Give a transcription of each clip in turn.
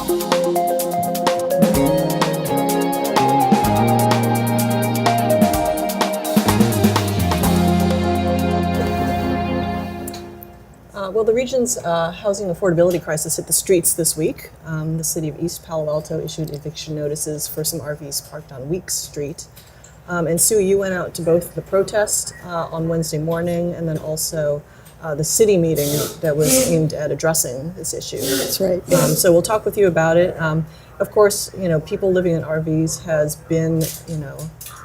Well, the region's housing affordability crisis hit the streets this week. The city of East Palo Alto issued eviction notices for some RVs parked on Weeks Street. And Sue, you went out to both the protest on Wednesday morning and then also the city meeting that was aimed at addressing this issue. That's right. So we'll talk with you about it. Of course, people living in RVs has been,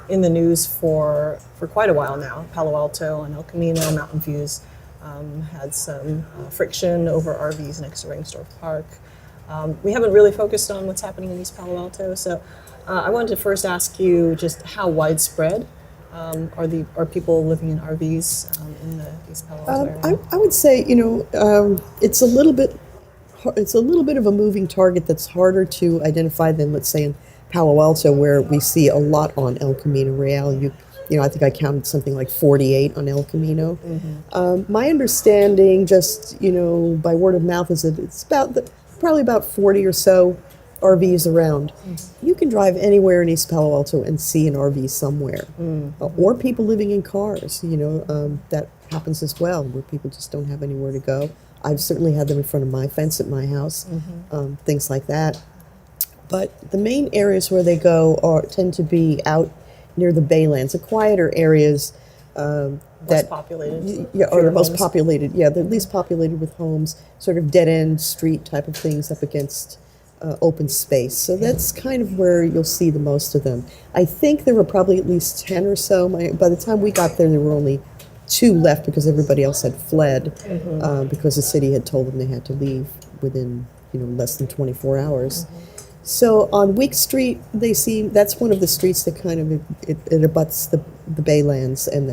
in the news for quite a while now. Palo Alto and El Camino, Mountain Views had some friction over RVs next to Ringstorff Park. We haven't really focused on what's happening in East Palo Alto, so I wanted to first ask you just how widespread are people living in RVs in the East Palo Alto area? I would say, it's a little bit of a moving target that's harder to identify than, let's say, in Palo Alto, where we see a lot on El Camino Real. I think I counted something like 48 on El Camino. Mm-hmm. My understanding, just by word of mouth, is that it's probably about 40 or so RVs around. Mm-hmm. You can drive anywhere in East Palo Alto and see an RV somewhere, or people living in cars. That happens as well, where people just don't have anywhere to go. I've certainly had them in front of my fence at my house, things like that. But the main areas where they go tend to be out near the Baylands, the quieter areas most populated. Or the most populated. Yeah, the least populated with homes, sort of dead end street type of things up against open space. So that's kind of where you'll see the most of them. I think there were probably at least 10 or so. By the time we got there were only 2 left because everybody else had fled because the city had told them they had to leave within less than 24 hours. So on Week Street, that's one of the streets that kind of it abuts the Baylands and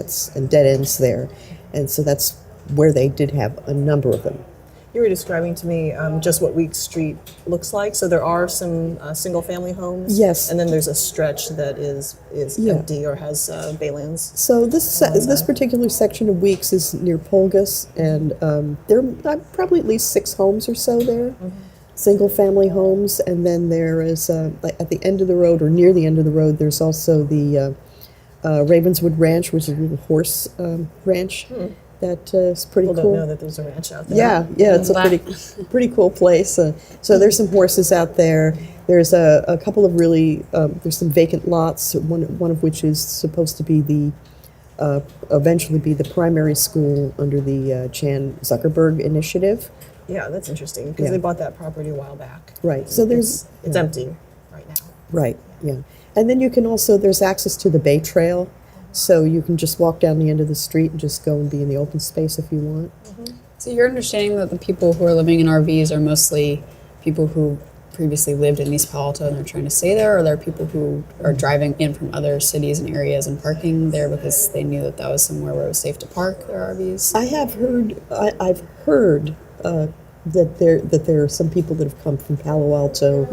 dead ends there, and so that's where they did have a number of them. You were describing to me just what Week Street looks like. So there are some single-family homes. Yes, and then there's a stretch that is empty or has Baylands. So this particular section of Weeks is near Polgus, and there are probably at least 6 homes or so there. Single-family homes, and then there is at the end of the road or near the end of the road, there's also the Ravenswood Ranch, which is a little horse ranch. That is pretty cool. People don't know that there's a ranch out there. Yeah, it's a pretty cool place. So there's some horses out there. There's a couple of really there's some vacant lots. One of which is supposed to be eventually be the primary school under the Chan Zuckerberg initiative. Yeah, that's interesting because they bought that property a while back. Right. So it's empty right now. Right. Yeah. And then there's access to the Bay Trail, so you can just walk down the end of the street and just go and be in the open space if you want. So you're understanding that the people who are living in RVs are mostly people who previously lived in East Palo Alto and they're trying to stay there, or there are people who are driving in from other cities and areas and parking there because they knew that was somewhere where it was safe to park their RVs? I've heard that there are some people that have come from Palo Alto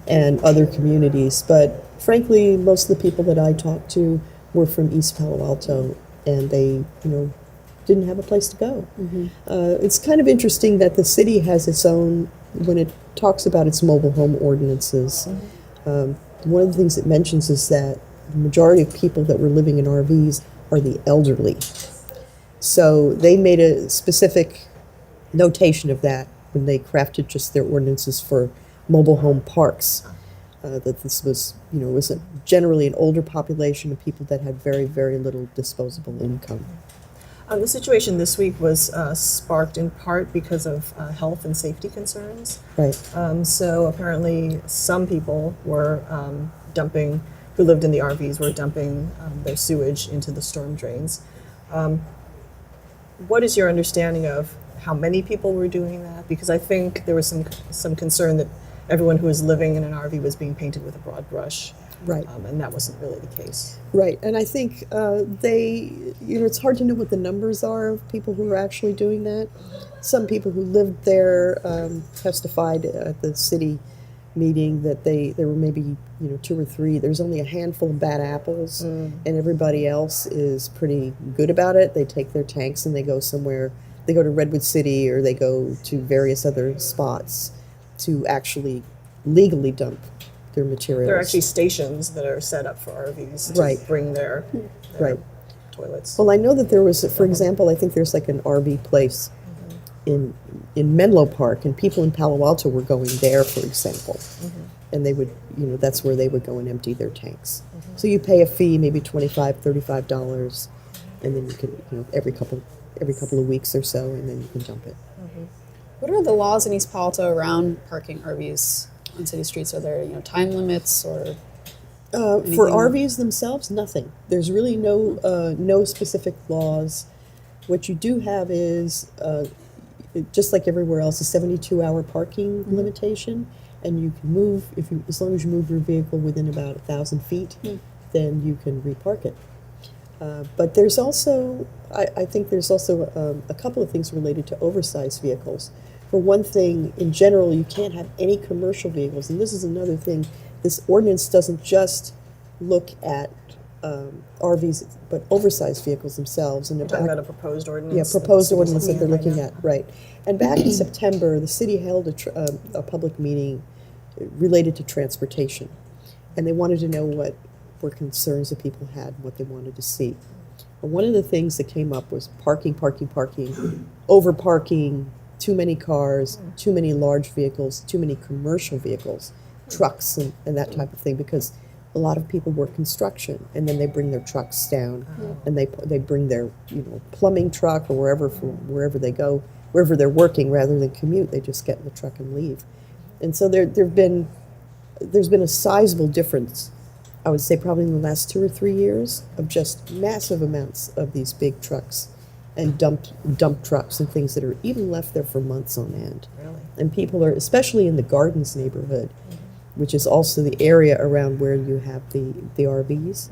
and other communities, but frankly, most of the people that I talked to were from East Palo Alto, and they, didn't have a place to go. It's kind of interesting that the city has its own, when it talks about its mobile home ordinances, one of the things it mentions is that the majority of people that were living in RVs are the elderly. So they made a specific notation of that when they crafted just their ordinances for mobile home parks, that this was, was generally an older population of people that had very, very little disposable income. The situation this week was sparked in part because of health and safety concerns. Right. So apparently some people were who lived in the RVs were dumping their sewage into the storm drains. What is your understanding of how many people were doing that? Because I think there was some concern that everyone who was living in an RV was being painted with a broad brush. Right. And that wasn't really the case. Right. And I think it's hard to know what the numbers are of people who are actually doing that. Some people who lived there testified at the city meeting that there were maybe 2 or 3. There's only a handful of bad apples, and everybody else is pretty good about it. They take their tanks and they go somewhere. They go to Redwood City or they go to various other spots to actually legally dump their materials. There are actually stations that are set up for RVs to Right. bring their Right. toilets. Well, I know that there was, for example, I think there's like an RV place in Menlo Park, and people in Palo Alto were going there, for example. And they would, that's where they would go and empty their tanks. So you pay a fee, maybe $25, $35, and then you can, every couple of weeks or so, and then you can dump it. What are the laws in East Palo Alto around parking RVs on city streets? Are there time limits or? For Anything? RVs themselves, nothing. There's really no specific laws. What you do have is, just like everywhere else, a 72-hour parking limitation, and you can move as long as you move your vehicle within about 1,000 feet, then you can repark it. But there's also, I think there's also a couple of things related to oversized vehicles. For one thing, in general, you can't have any commercial vehicles, and this is another thing. This ordinance doesn't just look at RVs, but oversized vehicles themselves. And You're talking about a proposed ordinance? yeah, that the proposed city's ordinance that they're right looking now? at, right. And back in September, the city held a public meeting related to transportation. And they wanted to know what were concerns that people had and what they wanted to see. And one of the things that came up was parking, over parking, too many cars, too many large vehicles, too many commercial vehicles, trucks and that type of thing, because a lot of people work construction, and then they bring their trucks down, and they bring their plumbing truck or wherever they go, wherever they're working, rather than commute. They just get in the truck and leave. And so there's been a sizable difference, I would say probably in the last 2 or 3 years, of just massive amounts of these big trucks and dump trucks and things that are even left there for months on end. Really? And people are, especially in the Gardens neighborhood, which is also the area around where you have the RVs.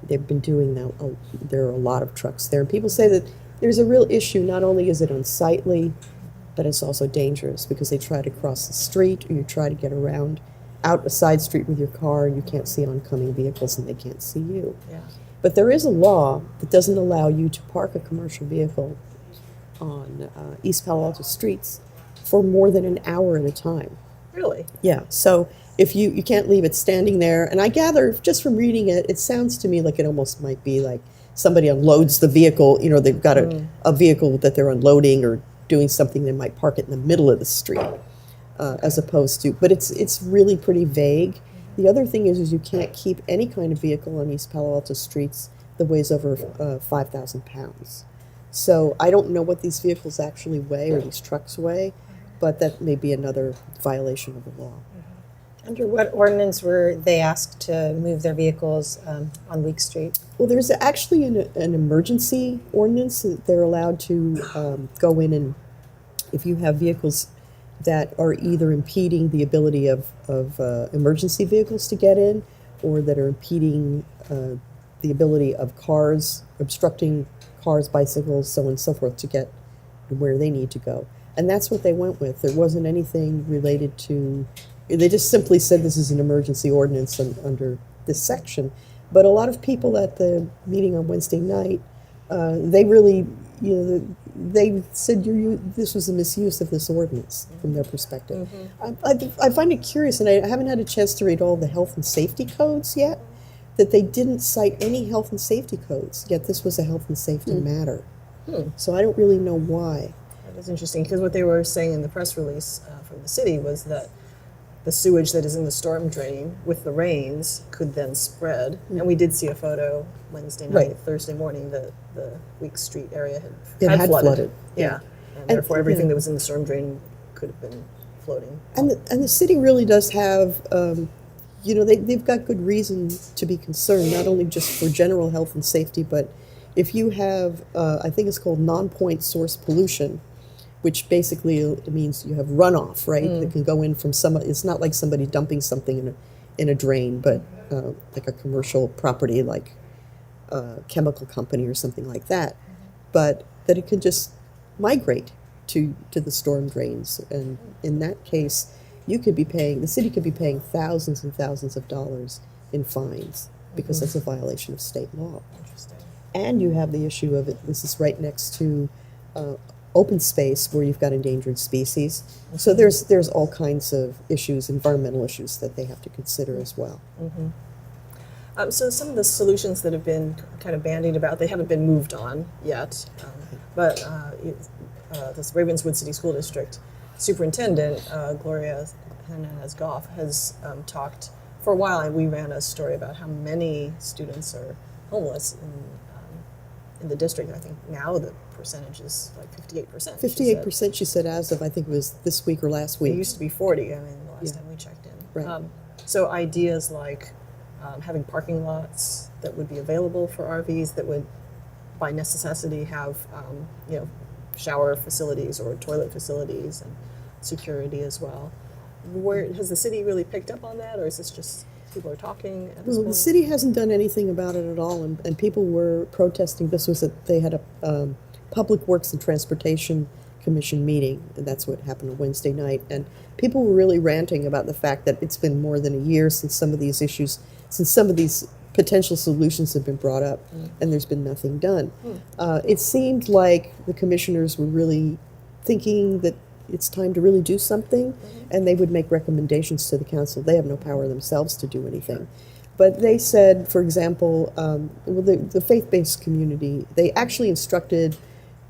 They've been doing that. There are a lot of trucks there. And people say that there's a real issue. Not only is it unsightly, but it's also dangerous because they try to cross the street, or you try to get around out a side street with your car, and you can't see oncoming vehicles, and they can't see you. Yeah. But there is a law that doesn't allow you to park a commercial vehicle on East Palo Alto streets for more than an hour at a time. Really? Yeah, so if you can't leave it standing there, and I gather just from reading it, it sounds to me like it almost might be like somebody unloads the vehicle, they've got a vehicle that they're unloading or doing something, they might park it in the middle of the street, as opposed to, but it's really pretty vague. The other thing is you can't keep any kind of vehicle on East Palo Alto streets that weighs over 5,000 pounds. So I don't know what these vehicles actually weigh, or these trucks weigh, but that may be another violation of the law. Under what ordinance were they asked to move their vehicles on Week Street? Well, there's actually an emergency ordinance that they're allowed to go in, and if you have vehicles that are either impeding the ability of emergency vehicles to get in, or that are impeding the ability of cars, obstructing cars, bicycles, so on and so forth, to get where they need to go. And that's what they went with. There wasn't anything related to, they just simply said this is an emergency ordinance under this section. But a lot of people at the meeting on Wednesday night, they really, they said this was a misuse of this ordinance from their perspective. I find it curious, and I haven't had a chance to read all the health and safety codes yet, that they didn't cite any health and safety codes, yet this was a health and safety matter. So I don't really know why. That is interesting, because what they were saying in the press release from the city was that the sewage that is in the storm drain with the rains could then spread. And we did see a photo Wednesday night, Right. Thursday morning, that the Week Street area It had flooded. Yeah. And therefore everything that was in the storm drain could have been floating. And the city really does have, they've got good reason to be concerned, not only just for general health and safety, but if you have, I think it's called Nonpoint source pollution, which basically means you have runoff, right? That can go in from it's not like somebody dumping something in a drain, but like a commercial property, like a chemical company or something like that. But that it can just migrate to the storm drains. And in that case, the city could be paying thousands and thousands of dollars in fines, because that's a violation of state law. Interesting. And you have the issue of it, this is right next to open space where you've got endangered species. So there's all kinds of issues, environmental issues that they have to consider as well. So some of the solutions that have been kind of bandied about, they haven't been moved on yet. But this Ravenswood City School District Superintendent, Gloria Hernandez-Goff, has talked for a while, and we ran a story about how many students are homeless in the district. I think now the percentage is like 58%. 58%, she said, as of, I think it was this week or last It week. used to be 40, I mean, the last Yeah. time we checked in. Right. So ideas like having parking lots that would be available for RVs that would, by necessity, have shower facilities or toilet facilities and security as well. Where has the city really picked up on that, or is this just people are talking at this Well, point? the city hasn't done anything about it at all, and people were protesting. This was they had a Public Works and Transportation Commission meeting, and that's what happened on Wednesday night. And people were really ranting about the fact that it's been more than a year since some of these potential solutions have been brought up, and there's been nothing done. It seemed like the commissioners were really thinking that it's time to really do something, and they would make recommendations to the council. They have no power themselves to do anything. But they said, for example, the faith-based community, they actually instructed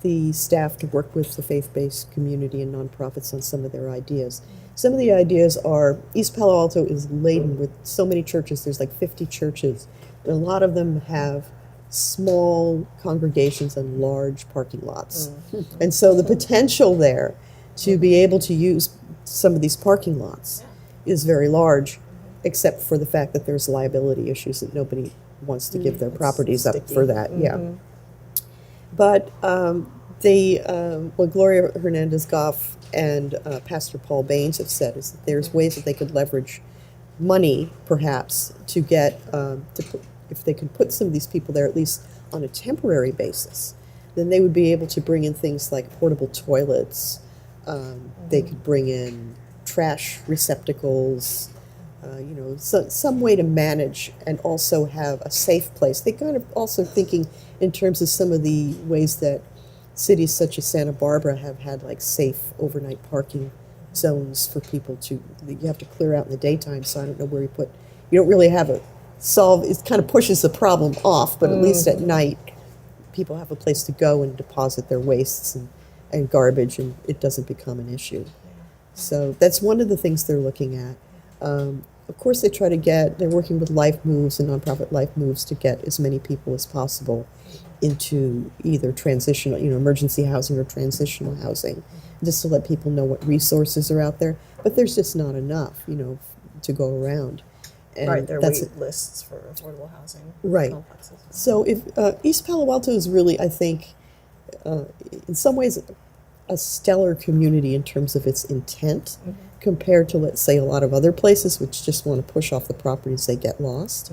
the staff to work with the faith-based community and nonprofits on some of their ideas. Some of the ideas are, East Palo Alto is laden with so many churches. There's like 50 churches. And a lot of them have small congregations and large parking lots. And so the potential there to be able to use some of these parking lots is very large, except for the fact that there's liability issues that nobody wants to give their properties up for that. Yeah. But what Gloria Hernandez-Goff and Pastor Paul Baines have said is that there's ways that they could leverage money, perhaps, to get, if they could put some of these people there, at least on a temporary basis, then they would be able to bring in things like portable toilets. They could bring in trash receptacles, some way to manage and also have a safe place. They kind of also thinking in terms of some of the ways that cities such as Santa Barbara have had like safe overnight parking zones for people you have to clear out in the daytime, so I don't know where you don't really have it kind of pushes the problem off, but at least at night people have a place to go and deposit their wastes and garbage, and it doesn't become an issue. So that's one of the things they're looking at. Of course, they're working with Life Moves and nonprofit Life Moves to get as many people as possible into either transitional, emergency housing or transitional housing, just to let people know what resources are out there. But there's just not enough, to go around. And Right, there are wait lists for affordable housing complexes. So if East Palo Alto is really, I think, in some ways, a stellar community in terms of its intent compared to, let's say, a lot of other places which just want to push off the properties they get lost.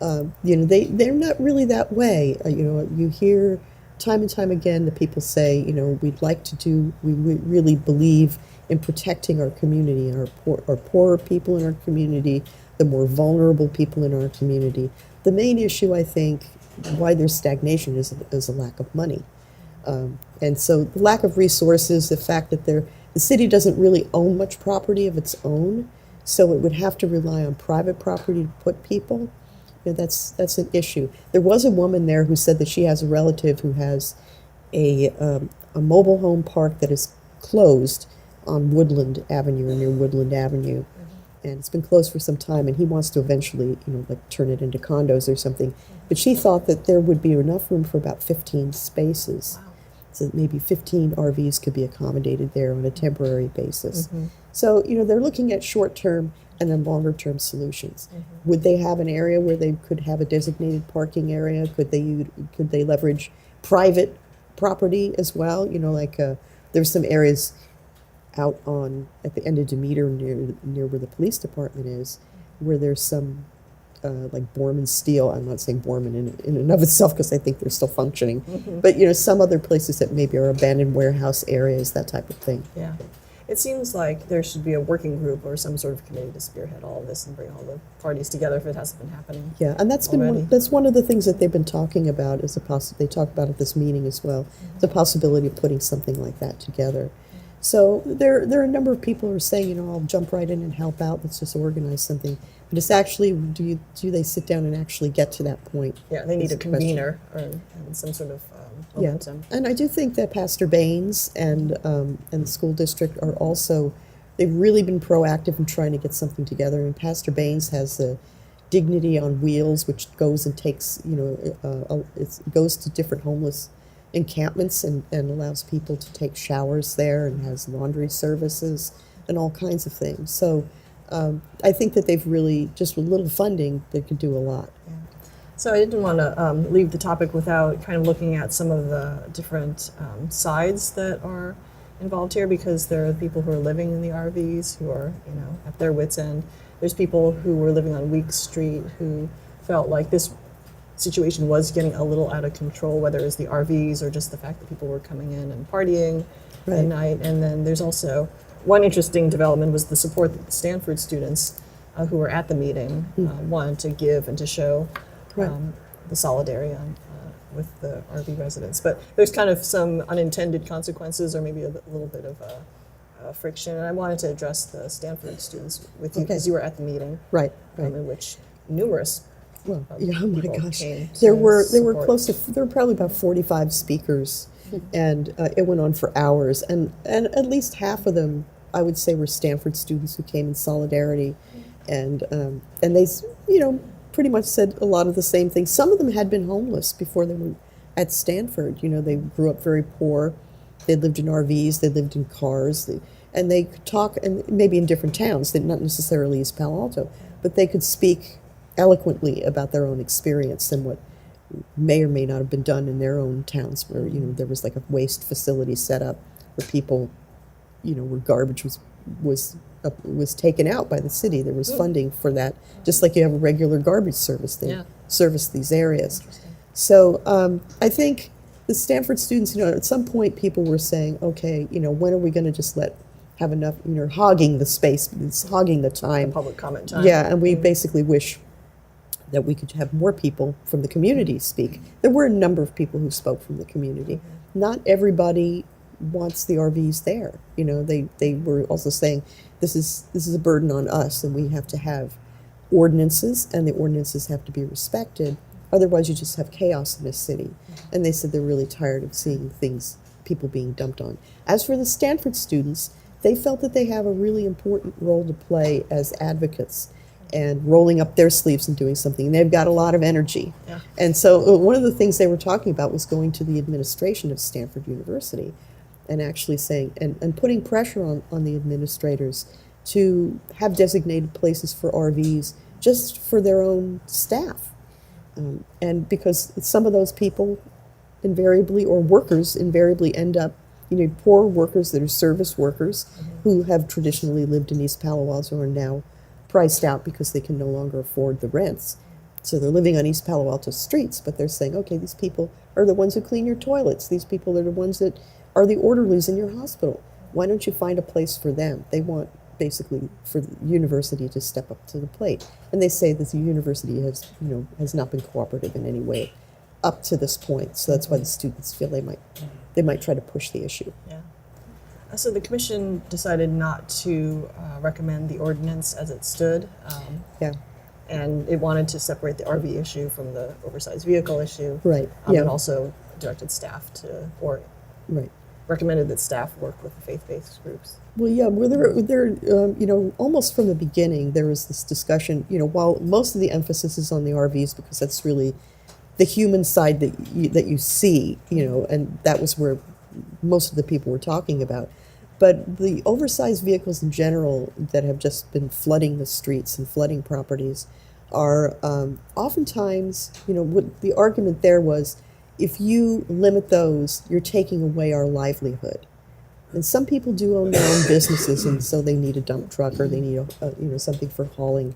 They're not really that way. You hear time and time again the people say, we really believe in protecting our community, our poorer people in our community, the more vulnerable people in our community. The main issue, I think, why there's stagnation is a lack of money. And so the lack of resources, the fact that the city doesn't really own much property of its own, so it would have to rely on private property to put people. That's an issue. There was a woman there who said that she has a relative who has a mobile home park that is closed on Woodland Avenue, or near Woodland Avenue. And it's been closed for some time, and he wants to eventually, turn it into condos or something. But she thought that there would be enough room for about 15 spaces. Wow. So that maybe 15 RVs could be accommodated there on a temporary basis. So, they're looking at short-term and then longer-term solutions. Would they have an area where they could have a designated parking area? Could they leverage private property as well? There's some areas out at the end of Demeter near where the police department is, where there's some like Borman Steel. I'm not saying Borman in and of itself because I think they're still functioning, but some other places that maybe are abandoned warehouse areas, that type of thing. Yeah. it seems like there should be a working group or some sort of committee to spearhead all of this and bring all the parties together if it hasn't been happening. Yeah, and that's been already. that's one of the things that they've been talking about as they talk about at this meeting as well, the possibility of putting something like that together. So there are a number of people who are saying, I'll jump right in and help out. Let's just organize something. But it's actually, do they sit down and actually get to that point? Yeah, they need Is a the question. convener or and some sort of momentum. And I do think that Pastor Baines and the school district are also, they've really been proactive in trying to get something together. And Pastor Baines has the Dignity on Wheels, which goes and takes, it goes to different homeless encampments and allows people to take showers there and has laundry services and all kinds of things. So I think that they've really, just with little funding, they could do a lot. So I didn't want to leave the topic without kind of looking at some of the different sides that are involved here, because there are people who are living in the RVs who are, at their wits' end. There's people who were living on Week Street who felt like this situation was getting a little out of control, whether it's the RVs or just the fact that people were coming in and partying at Right. night. And then there's also one interesting development was the support that the Stanford students who were at the meeting wanted to give and to show Right. the solidarity with the RV residents. But there's kind of some unintended consequences or maybe a little bit of friction. And I wanted to address the Stanford students with you because Okay. you were at the meeting Right. in which numerous Well, yeah, oh my people gosh. came to There were support. there were probably about 45 speakers, and it went on for hours. And at least half of them, I would say, were Stanford students who came in solidarity, and they, pretty much said a lot of the same things. Some of them had been homeless before they were at Stanford. They grew up very poor. They lived in RVs. They lived in cars. And they could talk, and maybe in different towns, not necessarily East Palo Alto, but they could speak eloquently about their own experience and what may or may not have been done in their own towns, where there was like a waste facility set up where people, where garbage was taken out by the city. There was funding for that, just like you have a regular garbage service. They service these areas. So I think the Stanford students, at some point people were saying, okay, when are we going to just have enough, hogging the space, hogging the time. Public comment time. Yeah, and we basically wish that we could have more people from the community speak. There were a number of people who spoke from the community. Not everybody wants the RVs there. They were also saying this is a burden on us, and we have to have ordinances, and the ordinances have to be respected. Otherwise, you just have chaos in this city. And they said they're really tired of seeing people being dumped on. As for the Stanford students, they felt that they have a really important role to play as advocates and rolling up their sleeves and doing something. They've got a lot of energy. Yeah. And so one of the things they were talking about was going to the administration of Stanford University and actually saying, and putting pressure on the administrators to have designated places for RVs just for their own staff. And because some of those people invariably, or workers invariably, end up, poor workers that are service workers who have traditionally lived in East Palo Alto are now priced out because they can no longer afford the rents. So they're living on East Palo Alto streets, but they're saying, okay, these people are the ones who clean your toilets. These people are the ones that are the orderlies in your hospital. Why don't you find a place for them? They want basically for the university to step up to the plate. And they say that the university has not been cooperative in any way up to this point. So that's why the students feel they might try to push the issue. Yeah. So the commission decided not to recommend the ordinance as it stood. Yeah. And it wanted to separate the RV issue from the oversized vehicle issue. Right. Yeah. And also directed staff or Right. recommended that staff work with the faith-based groups. Well, yeah, almost from the beginning, there was this discussion, while most of the emphasis is on the RVs because that's really the human side that you see, and that was where most of the people were talking about. But the oversized vehicles in general that have just been flooding the streets and flooding properties are oftentimes, what the argument there was, if you limit those, you're taking away our livelihood. And some people do own their own businesses, and so they need a dump truck or they need something for hauling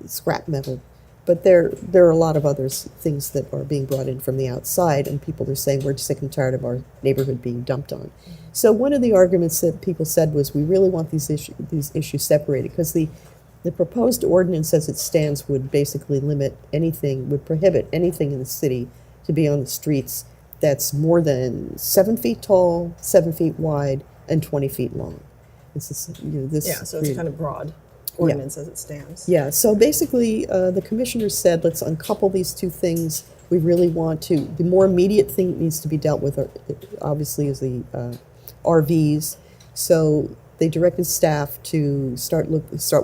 scrap metal. But there are a lot of other things that are being brought in from the outside, and people are saying we're sick and tired of our neighborhood being dumped on. So one of the arguments that people said was we really want these issues separated, because the proposed ordinance as it stands would basically would prohibit anything in the city to be on the streets that's more than 7 feet tall, 7 feet wide, and 20 feet long. Yeah, so it's kind of broad ordinance as it stands. Yeah, so basically, the commissioners said, let's uncouple these two things. We really want to, the more immediate thing that needs to be dealt with, obviously, is the RVs. So they directed staff to start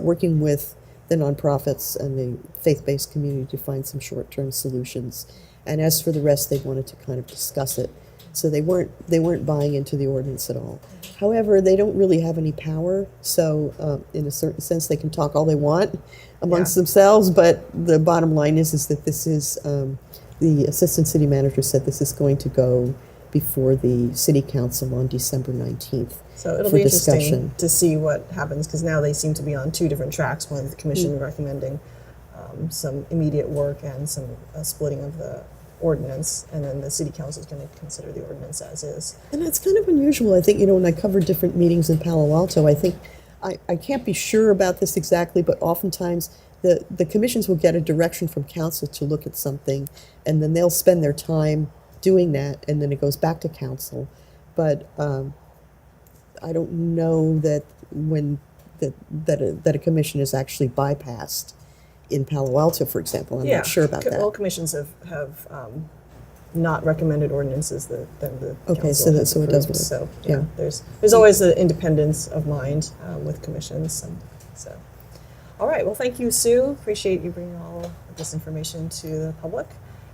working with the nonprofits and the faith-based community to find some short-term solutions. And as for the rest, they wanted to kind of discuss it. So they weren't buying into the ordinance at all. However, they don't really have any power. So in a certain sense, they can talk all they want amongst themselves. But the bottom line is that this is the assistant city manager said this is going to go before the city council on December 19th. So it'll be interesting to see what happens, because now they seem to be on two different tracks. One, the commission recommending some immediate work and some splitting of the ordinance, and then the city council is going to consider the ordinance as is. And that's kind of unusual. I think, when I cover different meetings in Palo Alto, I think, I can't be sure about this exactly, but oftentimes the commissions will get a direction from council to look at something, and then they'll spend their time doing that, and then it goes back to council. But I don't know that that a commission is actually bypassed in Palo Alto, for example. I'm not sure about that. All commissions have not recommended ordinances that then the Okay, council has so it does approved. work. So yeah, there's always the independence of mind with commissions. And so, all right. Well, thank you, Sue. Appreciate you bringing all of this information to the public,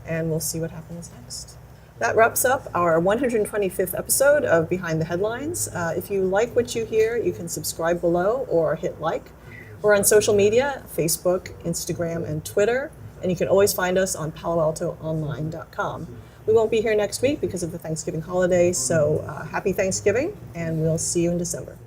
and we'll see what happens next. That wraps up our 125th episode of Behind the Headlines. If you like what you hear, you can subscribe below or hit like. We're on social media, Facebook, Instagram, and Twitter, and you can always find us on paloaltoonline.com. We won't be here next week because of the Thanksgiving holiday, so happy Thanksgiving, and we'll see you in December.